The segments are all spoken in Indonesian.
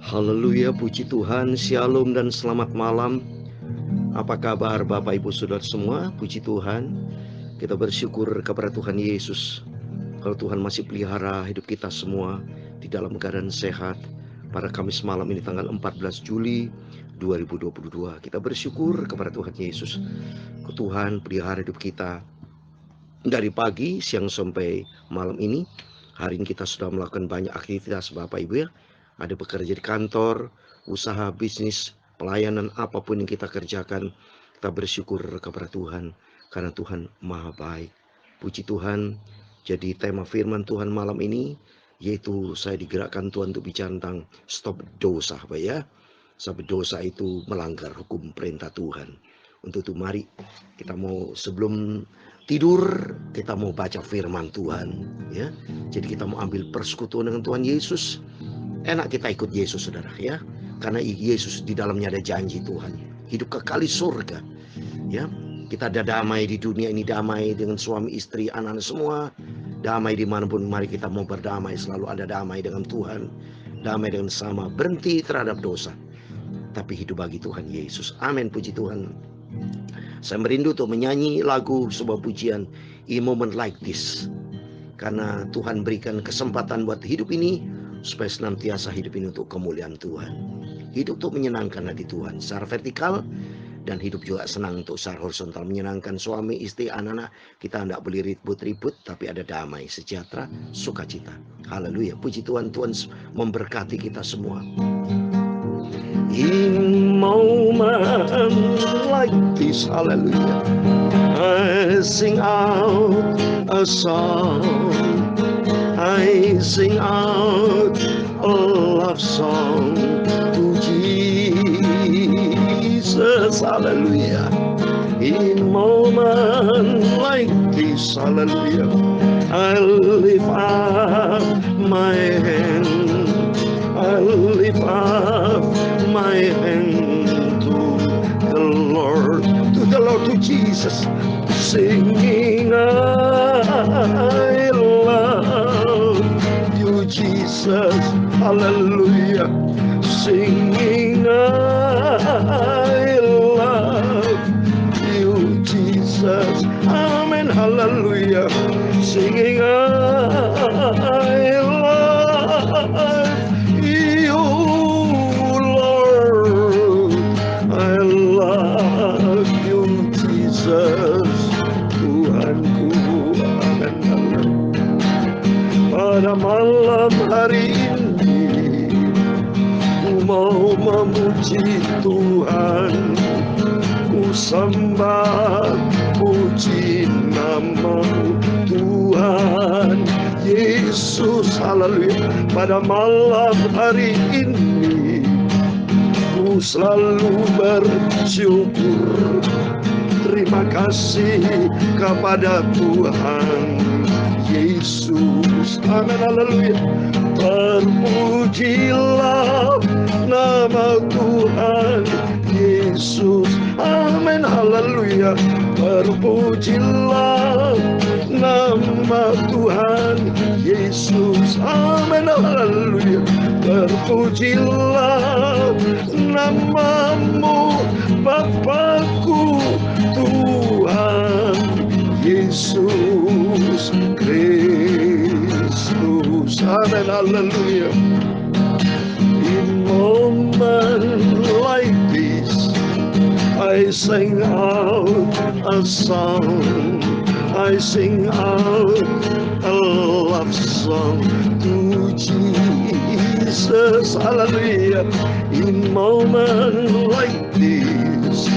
Haleluya, puji Tuhan, shalom dan selamat malam. Apa kabar Bapak Ibu Saudara semua? Puji Tuhan, kita bersyukur kepada Tuhan Yesus. Kalau Tuhan masih pelihara hidup kita semua di dalam keadaan sehat pada Kamis malam ini tanggal 14 Juli 2022. Kita bersyukur kepada Tuhan Yesus. Tuhan pelihara hidup kita dari pagi, siang sampai malam ini. Hari ini kita sudah melakukan banyak aktivitas Bapak Ibu ya. Ada bekerja di kantor, usaha, bisnis, pelayanan, apapun yang kita kerjakan, kita bersyukur kepada Tuhan karena Tuhan Maha Baik. Puji Tuhan. Jadi tema firman Tuhan malam ini yaitu saya digerakkan Tuhan untuk bicara tentang stop dosa, Pak ya. Sebab dosa itu melanggar hukum perintah Tuhan. Untuk itu mari kita mau sebelum tidur kita mau baca firman Tuhan ya. Jadi kita mau ambil persekutuan dengan Tuhan Yesus. Enak kita ikut Yesus saudara ya. Karena Yesus di dalamnya ada janji Tuhan. Hidup kekal di surga. Ya, kita ada damai di dunia ini, damai dengan suami, istri, anak-anak semua. Damai dimanapun, mari kita mau berdamai. Selalu ada damai dengan Tuhan. Damai dengan sama, berhenti terhadap dosa. Tapi hidup bagi Tuhan Yesus. Amin, puji Tuhan. Saya merindu untuk menyanyi lagu sebuah pujian, In Moment Like This. Karena Tuhan berikan kesempatan buat hidup ini supaya senantiasa hidup ini untuk kemuliaan Tuhan. Hidup untuk menyenangkan hati Tuhan secara vertikal, dan hidup juga senang untuk secara horizontal, menyenangkan suami, istri, anak-anak. Kita tidak boleh ribut-ribut, tapi ada damai, sejahtera, sukacita. Haleluya, puji Tuhan. Tuhan memberkati kita semua. In moment like this, hallelujah, I sing out a song. I sing out a love song to Jesus, hallelujah. In moment like this, hallelujah, I lift up my hand. I lift up my hand to the Lord, to Jesus, singing, I love you, Jesus, hallelujah, singing, I love you, Jesus, amen, hallelujah, singing, I love you, Lord, I love you, Jesus, Tuhanku, amen, amen. Pada malam hari ini ku mau memuji Tuhan, ku sembah puji nama-Mu Tuhan Yesus, haleluya. Pada malam hari ini ku selalu bersyukur, terima kasih kepada Tuhan Yesus, amin, haleluya. Terpujilah nama Tuhan Yesus, amin, haleluya. Terpujilah nama Tuhan Yesus, amin, haleluya. Terpujilah nama-Mu Bapakku Tuhan Yesus Kristus, amin, haleluya. In moment like this, I sing out a song, I sing out a love song to Jesus, hallelujah. In moment like this,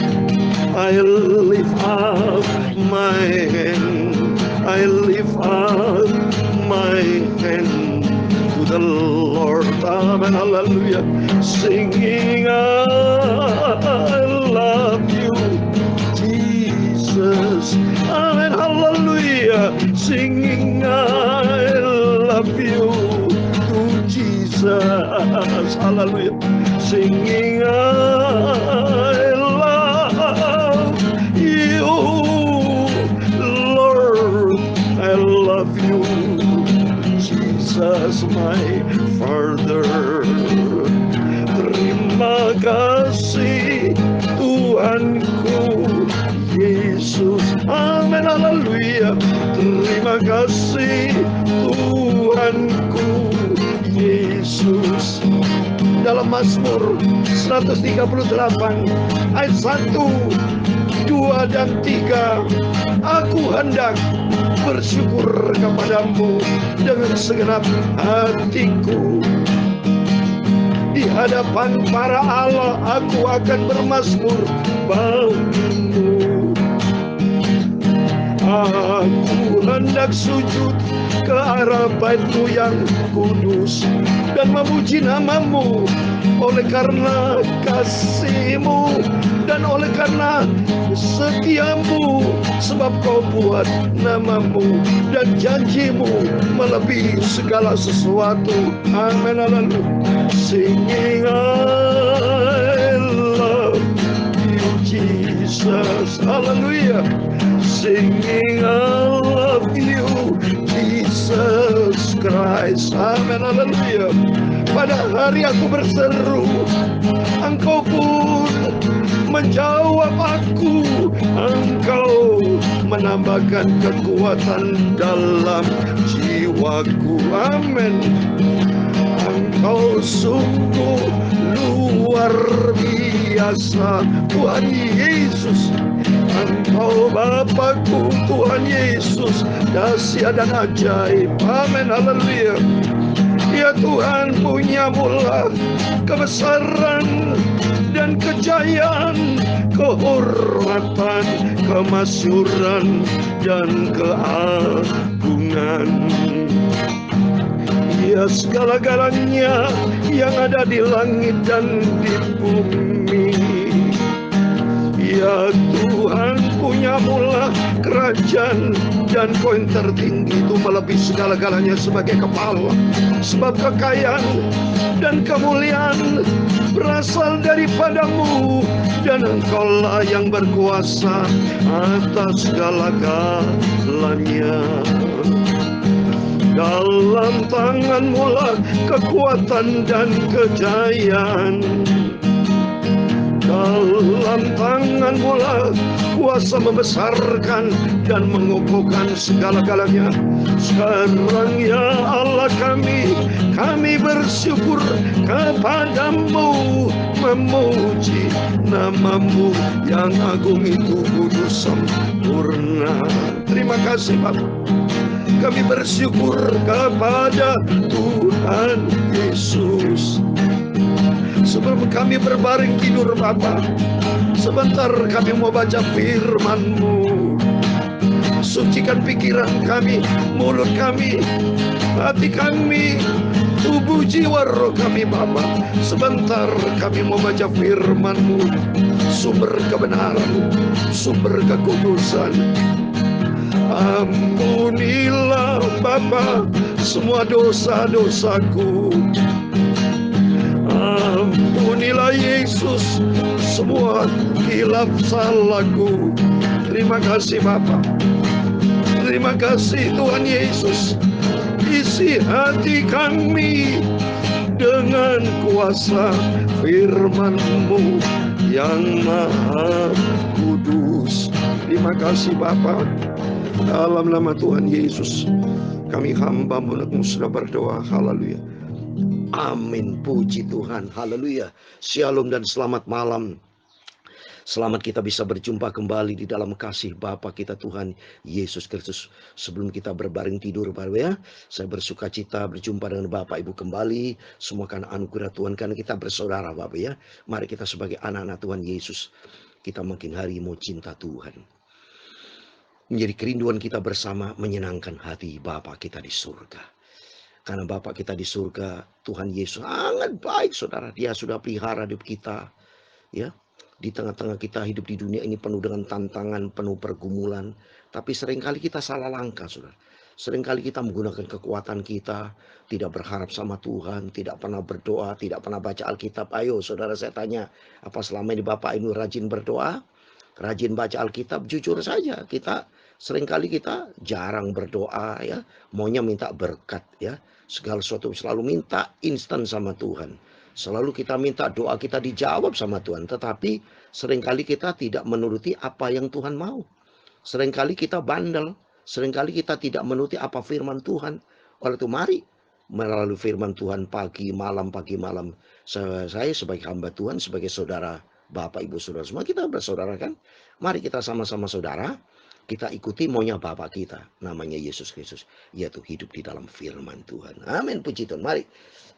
I lift up my hand, I lift up my hand to the Lord, amen, hallelujah, singing, I love you, Jesus, amen, hallelujah, singing, I love you to Jesus, hallelujah, singing, I love you, Lord, I love you, Jesus, my Father. Terima kasih Tuhanku Yesus. Amin, haleluya. Terima kasih Tuhanku Yesus. Dalam Mazmur 138 ayat 1, 2 dan 3, aku hendak bersyukur kepadamu dengan segenap hatiku. Di hadapan para Allah aku akan bermazmur bagimu. Aku hendak sujud ke arah bait-Mu yang kudus dan memuji nama-Mu oleh karena kasih-Mu dan oleh karena setia-Mu, sebab Kau buat nama-Mu dan janji-Mu melebihi segala sesuatu. Amin, haleluya. Singing I love you Jesus, haleluya. Singing I love you Jesus Christ, amin, haleluya. Pada hari aku berseru, Engkau pun menjawab aku. Engkau menambahkan kekuatan dalam jiwaku, amin. Engkau sungguh luar biasa Tuhan Yesus. Engkau Bapakku Tuhan Yesus, dahsyat dan ajaib, amin, haleluya. Ya Tuhan, punya-Mulah kebesaran dan kejayaan, kehormatan, kemasyhuran dan keagungan. Ya segala-galanya yang ada di langit dan di bumi. Ya Tuhan, punya-Mulah kerajaan dan Kau yang tertinggi itu melebihi segala-galanya sebagai kepala. Sebab kekayaan dan kemuliaan berasal daripada-Mu, dan Engkau-lah yang berkuasa atas segala-galanya. Dalam tangan-Mu-lah kekuatan dan kejayaan. Dalam tangan-Mu-lah kuasa membesarkan dan mengukuhkan segala-galanya. Sekarang ya Allah kami bersyukur kepadamu, memuji nama-Mu yang agung itu kudus sempurna. Terima kasih Bapak. Kami bersyukur kepada Tuhan Yesus. Sebelum kami berbaring tidur Bapa, sebentar kami mau baca firman-Mu. Sucikan pikiran kami, mulut kami, hati kami, tubuh jiwa roh kami Bapa. Sebentar kami mau baca firman-Mu, sumber kebenaran, sumber kekudusan. Ampunilah Bapa semua dosa-dosaku. Ampunilah Yesus semua hilaf salahku. Terima kasih Bapa. Terima kasih Tuhan Yesus. Isi hati kami dengan kuasa firman-Mu yang maha kudus. Terima kasih Bapa. Dalam nama Tuhan Yesus kami hamba-Mu sudah berdoa. Haleluya. Amin. Puji Tuhan. Haleluya. Shalom dan selamat malam. Selamat kita bisa berjumpa kembali di dalam kasih Bapa kita Tuhan Yesus Kristus. Sebelum kita berbaring tidur Bapak ya, saya bersuka cita berjumpa dengan Bapak Ibu kembali. Semua kan anugerah Tuhan, karena kita bersaudara Bapak ya. Mari kita sebagai anak-anak Tuhan Yesus, kita makin hari mau cinta Tuhan. Menjadi kerinduan kita bersama menyenangkan hati Bapa kita di surga. Karena Bapa kita di surga, Tuhan Yesus sangat baik saudara. Dia sudah pelihara hidup kita. Ya, di tengah-tengah kita hidup di dunia ini penuh dengan tantangan, penuh pergumulan. Tapi seringkali kita salah langkah saudara. Seringkali kita menggunakan kekuatan kita, tidak berharap sama Tuhan, tidak pernah berdoa, tidak pernah baca Alkitab. Ayo saudara, saya tanya, apa selama ini Bapak Ibu rajin berdoa? Rajin baca Alkitab? Jujur saja, seringkali kita jarang berdoa ya. Maunya minta berkat ya. Segala sesuatu selalu minta instan sama Tuhan. Selalu kita minta doa kita dijawab sama Tuhan, tetapi seringkali kita tidak menuruti apa yang Tuhan mau. Seringkali kita bandel, seringkali kita tidak menuruti apa firman Tuhan. Oleh itu mari melalui firman Tuhan pagi malam. Saya sebagai hamba Tuhan, sebagai saudara, Bapak Ibu Saudara semua, kita bersaudara kan. Mari kita sama-sama saudara, kita ikuti maunya Bapak kita, namanya Yesus Kristus, yaitu hidup di dalam firman Tuhan. Amin, puji Tuhan. Mari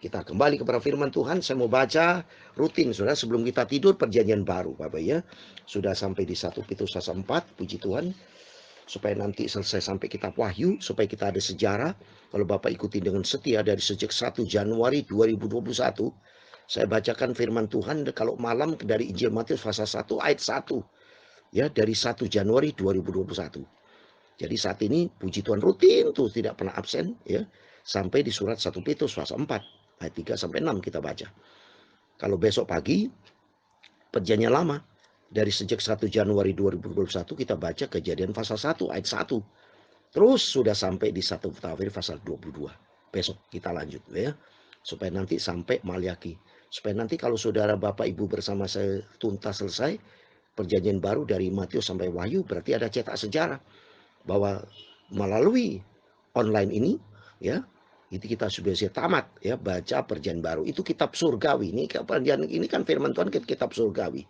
kita kembali kepada firman Tuhan. Saya mau baca rutin, saudara, sebelum kita tidur perjanjian baru, Bapak ya. Sudah sampai di 1 Petrus pasal 4, puji Tuhan. Supaya nanti selesai sampai kitab Wahyu, supaya kita ada sejarah. Kalau Bapak ikuti dengan setia dari sejak 1 Januari 2021, saya bacakan firman Tuhan kalau malam dari Injil Matius pasal 1 ayat 1. Ya, dari 1 Januari 2021. Jadi saat ini puji Tuhan rutin tuh, tidak pernah absen ya. Sampai di surat 1 Petrus pasal 4 ayat 3 sampai 6 kita baca. Kalau besok pagi perjanjian lama dari sejak 1 Januari 2021 kita baca Kejadian pasal 1 ayat 1. Terus sudah sampai di 1 Mutakhir pasal 22. Besok kita lanjut ya. Supaya nanti sampai Maliaki. Supaya nanti kalau saudara Bapak Ibu bersama saya tuntas selesai perjanjian baru dari Matius sampai Wahyu, berarti ada cetak sejarah bahwa melalui online ini ya, itu kita sudah tamat ya baca perjanjian baru. Itu kitab surgawi. Ini kan firman Tuhan, kitab surgawi.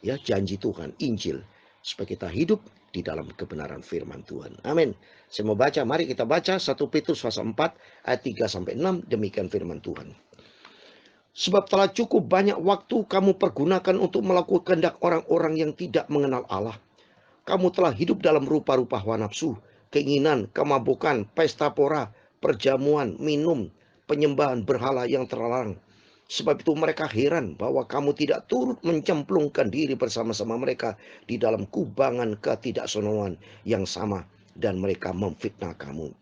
Ya, janji Tuhan, Injil, supaya kita hidup di dalam kebenaran firman Tuhan. Amin. Saya mau baca, mari kita baca 1 Petrus pasal 4 ayat 3 sampai 6, demikian firman Tuhan. Sebab telah cukup banyak waktu kamu pergunakan untuk melakukan kehendak orang-orang yang tidak mengenal Allah. Kamu telah hidup dalam rupa-rupa hawa nafsu, keinginan, kemabukan, pesta pora, perjamuan, minum, penyembahan berhala yang terlarang. Sebab itu mereka heran bahwa kamu tidak turut mencemplungkan diri bersama-sama mereka di dalam kubangan ketidaksonoan yang sama, dan mereka memfitnah kamu.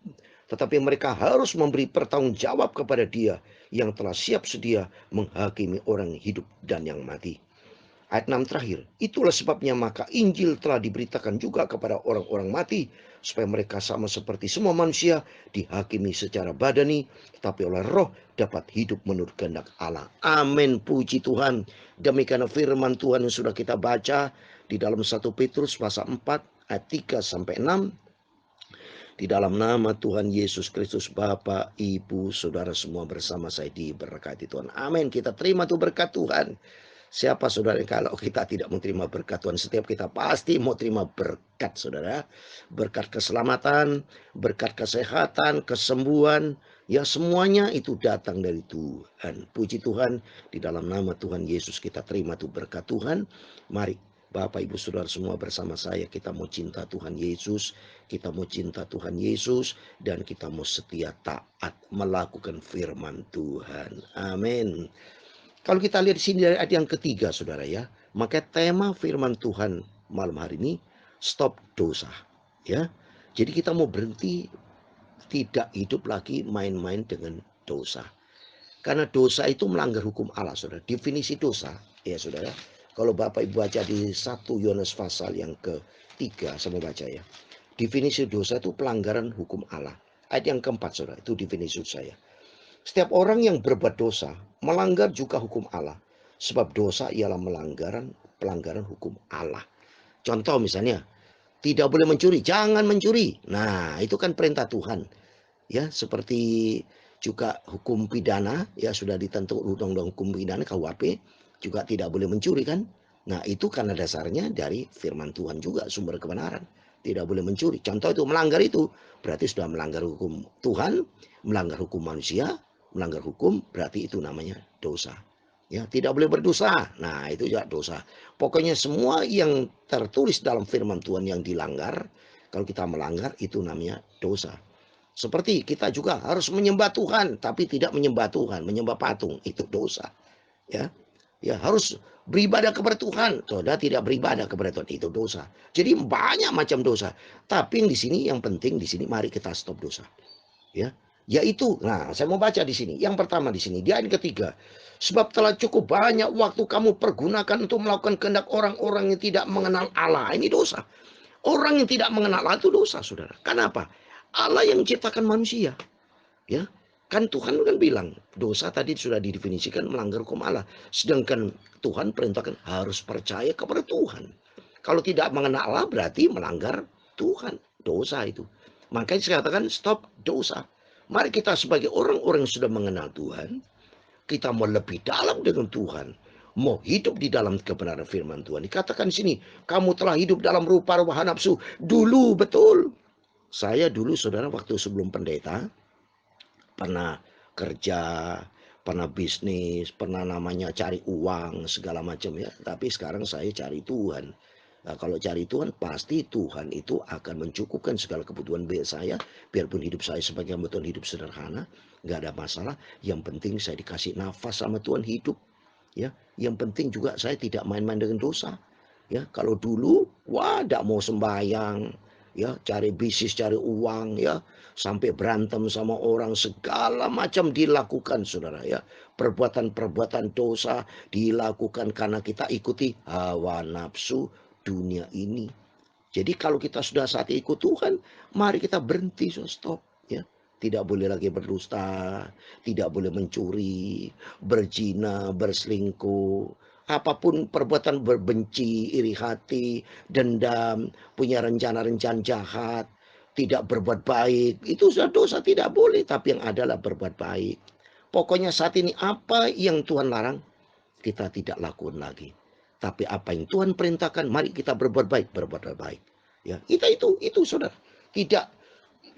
Tetapi mereka harus memberi pertanggungjawab kepada Dia yang telah siap sedia menghakimi orang hidup dan yang mati. Ayat 6 terakhir, itulah sebabnya maka Injil telah diberitakan juga kepada orang-orang mati, supaya mereka sama seperti semua manusia dihakimi secara badani, tetapi oleh roh dapat hidup menurut kehendak Allah. Amin, puji Tuhan. Demikian firman Tuhan yang sudah kita baca di dalam 1 Petrus pasal 4 ayat 3 sampai 6. Di dalam nama Tuhan Yesus Kristus, Bapak, Ibu, Saudara semua bersama saya diberkati Tuhan. Amin. Kita terima tuh berkat Tuhan. Siapa saudara kalau kita tidak menerima berkat Tuhan? Setiap kita pasti mau terima berkat, saudara. Berkat keselamatan, berkat kesehatan, kesembuhan. Ya, semuanya itu datang dari Tuhan. Puji Tuhan, di dalam nama Tuhan Yesus kita terima tuh berkat Tuhan. Mari Bapak Ibu Saudara semua bersama saya, kita mau cinta Tuhan Yesus, kita mau cinta Tuhan Yesus, dan kita mau setia taat melakukan firman Tuhan. Amin. Kalau kita lihat di sini dari ayat yang ketiga, saudara ya, maka tema firman Tuhan malam hari ini stop dosa. Ya, jadi kita mau berhenti tidak hidup lagi main-main dengan dosa. Karena dosa itu melanggar hukum Allah, saudara. Definisi dosa, ya saudara. Kalau Bapak Ibu baca di 1 Yohanes pasal yang ke-3, saya mau baca ya. Definisi dosa itu pelanggaran hukum Allah. Ayat yang keempat, saudara, itu definisi saya. Setiap orang yang berbuat dosa melanggar juga hukum Allah. Sebab dosa ialah pelanggaran hukum Allah. Contoh misalnya, tidak boleh mencuri, jangan mencuri. Nah, itu kan perintah Tuhan. Ya, seperti juga hukum pidana, ya sudah ditentu undang-undang hukum pidana KUHP, juga tidak boleh mencuri kan. Nah, itu karena dasarnya dari firman Tuhan juga, sumber kebenaran. Tidak boleh mencuri. Contoh itu melanggar itu berarti sudah melanggar hukum Tuhan, melanggar hukum manusia, melanggar hukum berarti itu namanya dosa. Ya, tidak boleh berdosa. Nah, itu juga dosa. Pokoknya semua yang tertulis dalam firman Tuhan yang dilanggar, kalau kita melanggar itu namanya dosa. Seperti kita juga harus menyembah Tuhan, tapi tidak menyembah Tuhan, menyembah patung, itu dosa. Ya. Ya, harus beribadah kepada Tuhan, saudara tidak beribadah kepada Tuhan, itu dosa. Jadi banyak macam dosa. Tapi di sini yang penting di sini mari kita stop dosa. Ya, yaitu, nah saya mau baca di sini. Yang pertama di sini, di ayat ketiga. Sebab telah cukup banyak waktu kamu pergunakan untuk melakukan kehendak orang-orang yang tidak mengenal Allah. Ini dosa. Orang yang tidak mengenal Allah itu dosa, saudara. Kenapa? Allah yang menciptakan manusia. Ya. Kan Tuhan kan bilang, dosa tadi sudah didefinisikan melanggar hukum Allah. Sedangkan Tuhan perintahkan harus percaya kepada Tuhan. Kalau tidak mengenal Allah berarti melanggar Tuhan. Dosa itu. Makanya saya katakan stop dosa. Mari kita sebagai orang-orang yang sudah mengenal Tuhan, kita mau lebih dalam dengan Tuhan. Mau hidup di dalam kebenaran firman Tuhan. Dikatakan di sini, kamu telah hidup dalam rupa-rupa nafsu. Dulu betul. Saya dulu saudara waktu sebelum pendeta, pernah kerja, pernah bisnis, pernah namanya cari uang, segala macam ya. Tapi sekarang saya cari Tuhan. Nah, kalau cari Tuhan, pasti Tuhan itu akan mencukupkan segala kebutuhan saya. Biarpun hidup saya sebagai hamba Tuhan hidup sederhana, nggak ada masalah. Yang penting saya dikasih nafas sama Tuhan hidup. Ya, yang penting juga saya tidak main-main dengan dosa. Ya, kalau dulu, wah, tidak mau sembahyang, ya, cari bisnis, cari uang, ya, sampai berantem sama orang, segala macam dilakukan, saudara, ya. Perbuatan-perbuatan dosa dilakukan karena kita ikuti hawa nafsu dunia ini. Jadi kalau kita sudah saat ikut Tuhan, mari kita berhenti, stop, ya. Tidak boleh lagi berdusta, tidak boleh mencuri, berzina, berselingkuh, apapun perbuatan berbenci, iri hati, dendam, punya rencana-rencana jahat, tidak berbuat baik, itu sudah dosa, tidak boleh. Tapi yang adalah berbuat baik. Pokoknya saat ini apa yang Tuhan larang, kita tidak lakukan lagi. Tapi apa yang Tuhan perintahkan, mari kita berbuat baik, berbuat baik. Ya, kita itu saudara.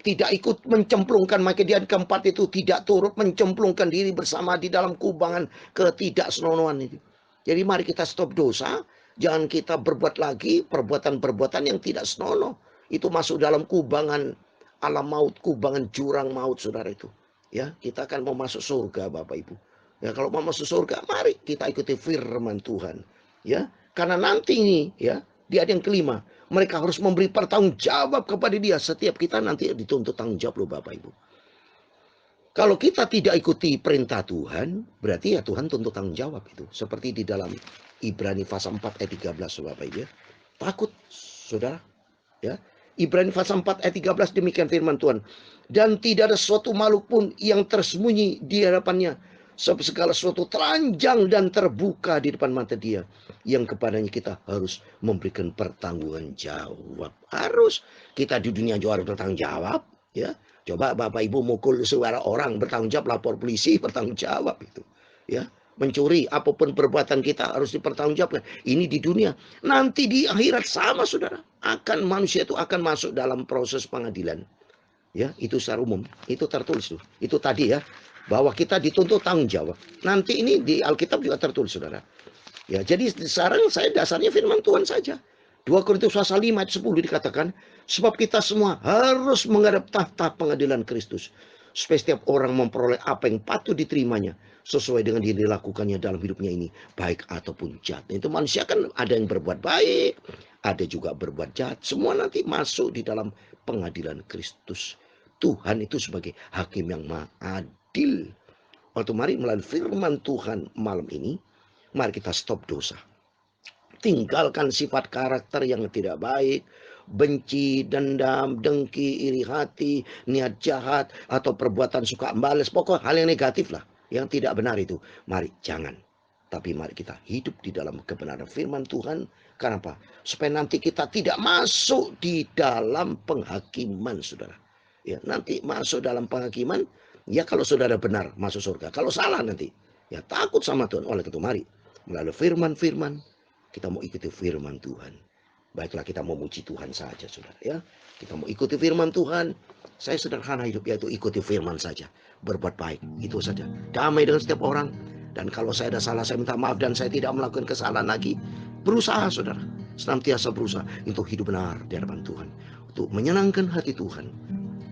Tidak ikut mencemplungkan, maka dia keempat itu tidak turut mencemplungkan diri bersama di dalam kubangan ketidaksenonohan itu. Jadi mari kita stop dosa, jangan kita berbuat lagi perbuatan-perbuatan yang tidak senonoh. Itu masuk dalam kubangan alam maut, kubangan jurang maut, saudara itu. Ya, kita akan mau masuk surga, Bapak Ibu. Ya, kalau mau masuk surga, mari kita ikuti firman Tuhan. Ya, karena nanti ini, ya, di ayat yang kelima, mereka harus memberi pertanggungjawab kepada dia. Setiap kita nanti dituntut tanggung jawab loh Bapak Ibu. Kalau kita tidak ikuti perintah Tuhan, berarti ya Tuhan tuntut tanggung jawab itu. Seperti di dalam Ibrani pasal 4 ayat 13 Bapak Ibu ya. Takut saudara. Ya. Ibrani pasal 4 ayat 13 demikian firman Tuhan. Dan tidak ada suatu makhluk pun yang tersembunyi di hadapannya. Sebab segala sesuatu telanjang dan terbuka di depan mata dia. Yang kepadanya kita harus memberikan pertanggungan jawab. Harus. Kita di dunia juga harus bertanggung jawab. Ya. Coba Bapak Ibu mukul suara orang, bertanggung jawab, lapor polisi, bertanggung jawab itu. Ya. Mencuri, apapun perbuatan kita harus dipertanggungjawabkan. Ini di dunia. Nanti di akhirat sama saudara. Manusia itu akan masuk dalam proses pengadilan. Ya, itu secara umum. Itu tertulis tuh. Itu tadi ya. Bahwa kita dituntut tanggung jawab. Nanti ini di Alkitab juga tertulis saudara. Ya, jadi sekarang saya dasarnya firman Tuhan saja. 2 Korintus pasal 5 ayat 10 dikatakan, sebab kita semua harus menghadap tahta pengadilan Kristus. Supaya setiap orang memperoleh apa yang patut diterimanya sesuai dengan yang dilakukannya dalam hidupnya ini, baik ataupun jahat. Itu manusia kan ada yang berbuat baik, ada juga berbuat jahat. Semua nanti masuk di dalam pengadilan Kristus. Tuhan itu sebagai hakim yang maha adil. Waktu mari melalui firman Tuhan malam ini, mari kita stop dosa. Tinggalkan sifat karakter yang tidak baik, benci, dendam, dengki, iri hati, niat jahat, atau perbuatan suka membalas. Pokok hal yang negatif lah, yang tidak benar itu. Mari jangan. Tapi mari kita hidup di dalam kebenaran firman Tuhan. Kenapa? Supaya nanti kita tidak masuk di dalam penghakiman, saudara. Ya, nanti masuk dalam penghakiman, ya kalau saudara benar masuk surga. Kalau salah nanti, ya takut sama Tuhan. Oleh itu mari melalui firman-firman, kita mau ikuti firman Tuhan. Baiklah kita mau muji Tuhan saja saudara ya. Kita mau ikuti firman Tuhan. Saya sederhana hidup yaitu ikuti firman saja. Berbuat baik, itu saja. Damai dengan setiap orang. Dan kalau saya ada salah, saya minta maaf dan saya tidak melakukan kesalahan lagi. Berusaha saudara. Senantiasa berusaha untuk hidup benar di hadapan Tuhan. Untuk menyenangkan hati Tuhan.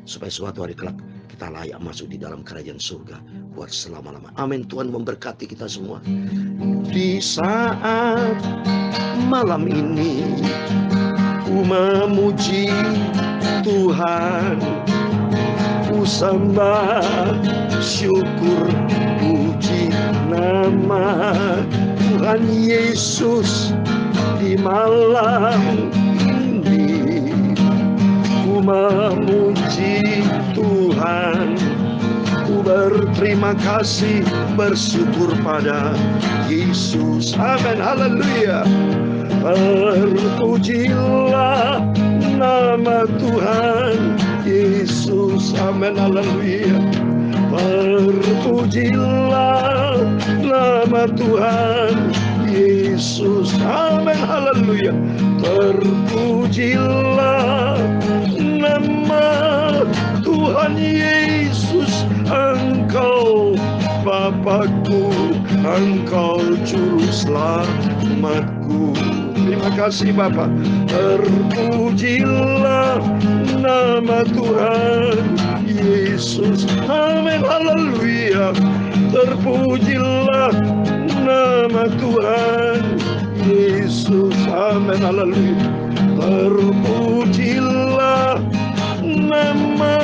Supaya suatu hari kelak kita layak masuk di dalam kerajaan surga buat selama-lama. Amin. Tuhan memberkati kita semua. Di saat malam ini ku memuji Tuhan, ku sembah syukur puji nama Tuhan Yesus di malam ini. Ku memuji Tuhan, ku berterima kasih, bersyukur pada Yesus. Amin, haleluya. Terpujilah nama Tuhan Yesus. Amin, haleluya. Terpujilah nama Tuhan Yesus. Amin, haleluya. Terpujilah nama Tuhan Yesus. Engkau Bapakku, Engkau Juru Selamatku. Terima kasih Bapa. Terpujilah nama Tuhan Yesus. Amin, haleluya. Terpujilah nama Tuhan Yesus. Amin, haleluya. Terpujilah nama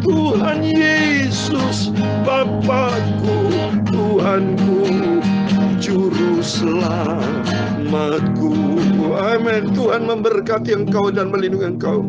Tuhan Yesus, Bapakku, Tuhanku, Juru Selamatku. Amin. Tuhan memberkati engkau dan melindungi engkau.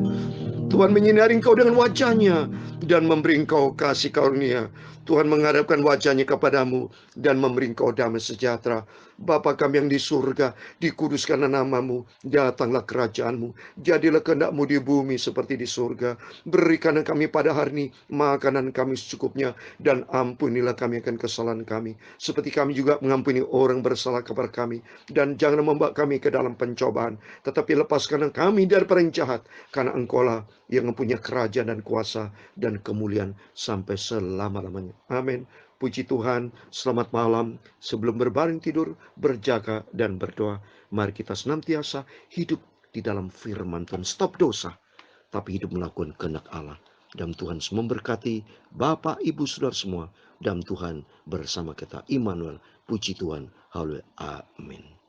Tuhan menyinari engkau dengan wajah-Nya dan memberi engkau kasih karunia. Tuhan menghadapkan wajah-Nya kepadamu dan memberi engkau damai sejahtera. Bapa kami yang di surga, dikuduskanlah namamu, datanglah kerajaan-Mu, jadilah kehendak-Mu di bumi seperti di surga. Berikanlah kami pada hari ini makanan kami secukupnya, dan ampunilah kami akan kesalahan kami, seperti kami juga mengampuni orang bersalah kepada kami. Dan jangan membawa kami ke dalam pencobaan, tetapi lepaskanlah kami dari yang jahat, karena Engkau-lah yang mempunyai kerajaan dan kuasa dan kemuliaan sampai selama-lamanya. Amin. Puji Tuhan, selamat malam. Sebelum berbaring tidur, berjaga dan berdoa. Mari kita senantiasa hidup di dalam firman Tuhan. Stop dosa, tapi hidup melakukan kehendak Allah. Dan Tuhan memberkati Bapak, Ibu, Saudara semua. Dan Tuhan bersama kita. Immanuel, puji Tuhan. Haleluya. Amin.